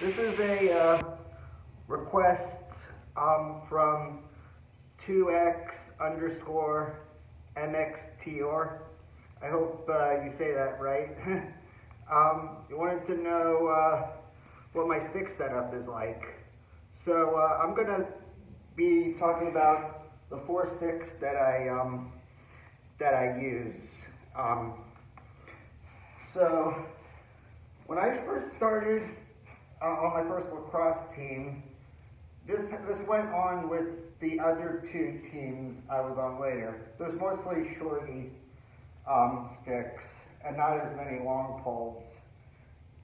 This is a request from 2x underscore mxtor. I hope you say that right. You wanted to know what my stick setup is like. So I'm going to be talking about the 4 sticks that I use. So when I first started on my first lacrosse team, this went on with the other 2 teams I was on later. There's mostly shorty sticks and not as many long poles.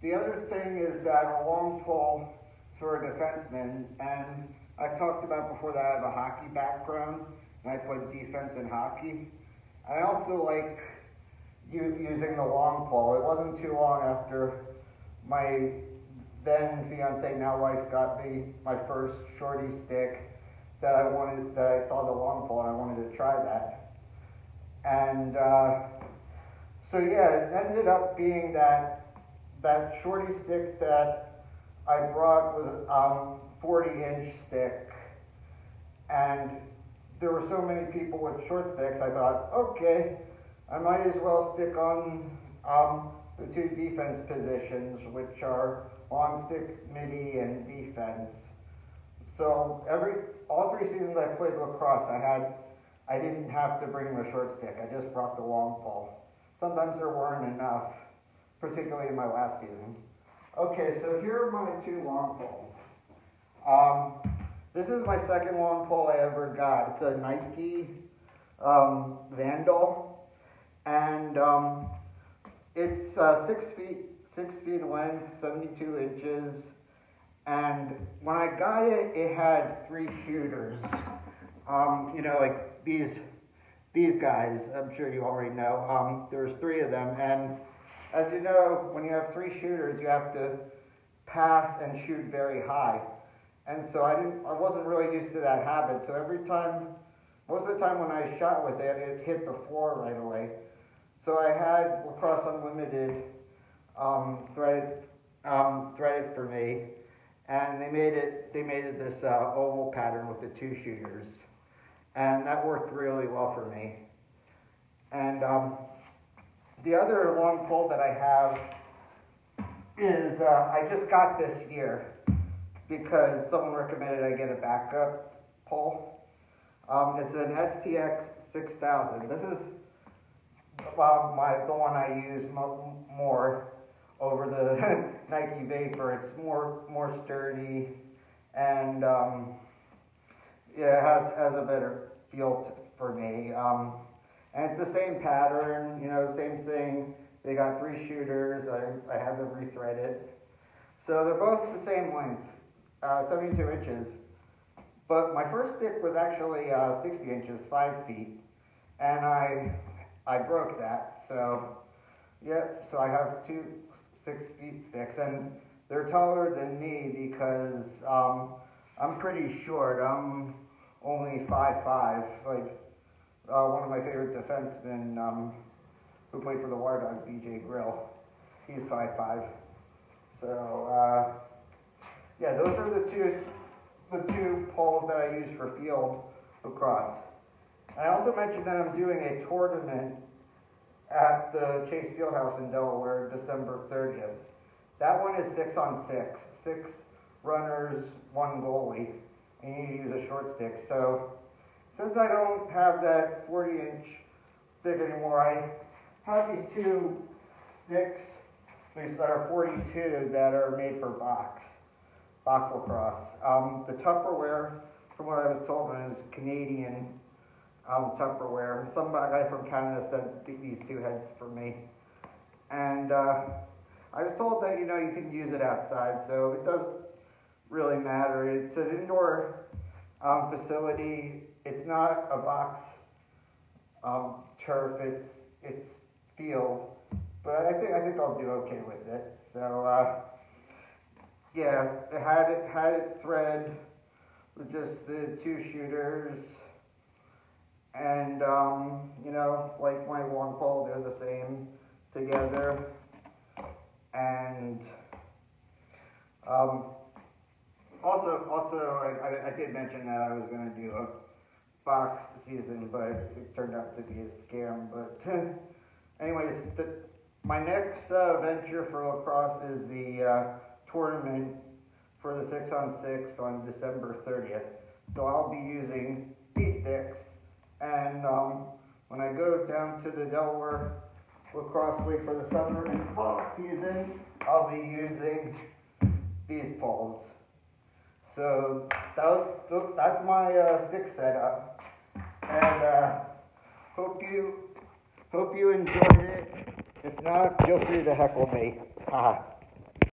The other thing is that a long pole for a defenseman, and I've talked about before that I have a hockey background and I played defense in hockey. I also like using the long pole. It wasn't too long after my then fiance, now wife, got me my first shorty stick that I saw the long pole and I wanted to try that. And so yeah, it ended up being that shorty stick that I brought was 40-inch stick, and there were so many people with short sticks, I thought, okay, I might as well stick on the 2 defense positions, which are long stick, midi, and defense. So all 3 seasons I played lacrosse, I didn't have to bring the short stick. I just brought the long pole. Sometimes there weren't enough, particularly in my last season. Okay, so here are my 2 long poles. This is my second long pole I ever got. It's a Nike Vandal, and it's 6 feet in length, 72 inches, and when I got it, it had 3 shooters. Like these guys, I'm sure you already know. There's 3 of them, and as you know, when you have 3 shooters, you have to pass and shoot very high. And so I wasn't really used to that habit. So most of the time when I shot with it, it hit the floor right away. So I had Lacrosse Unlimited threaded for me, and they made it this oval pattern with the 2 shooters, and that worked really well for me. And the other long pole that I have is I just got this year because someone recommended I get a backup pole. It's an STX 6000. This is the one I use more over the Nike Vapor. It's more sturdy, and it has a better feel for me. And it's the same pattern, same thing. They got 3 shooters. I have them rethreaded. So they're both the same length, 72 inches. But my first stick was actually 60 inches, 5 feet. And I broke that. So, yeah, so I have 2 6-feet sticks. And they're taller than me because I'm pretty short. I'm only 5'5". One of my favorite defensemen who played for the War Dogs, BJ Grill, he's 5'5". So yeah, those are the two poles that I use for field lacrosse. I also mentioned that I'm doing a tournament at the Chase Fieldhouse in Delaware, December 30th. That one is 6-on-6, 6 runners, 1 goalie, and you need to use a short stick. So since I don't have that 40-inch stick anymore, I have these 2 sticks that are 42 that are made for box lacrosse. The Tupperware, from what I was told, is Canadian Tupperware. Some guy from Canada sent these 2 heads for me, and I was told that you can use it outside, so it doesn't really matter. It's an indoor facility. It's not a box turf. It's field, but I think I'll do okay with it. So yeah, I had it thread with just the 2 shooters, and like my long pole, they're the same together, and Um, I did mention that I was going to do a box season, but it turned out to be a scam. But anyways, my next venture for lacrosse is the tournament for the 6-on-6 on December 30th. So I'll be using these sticks, and when I go down to the Delaware Lacrosse League for the summer and fall season, I'll be using these poles. So that's my stick setup, and hope you enjoyed it. If not, feel free to heckle me. Haha.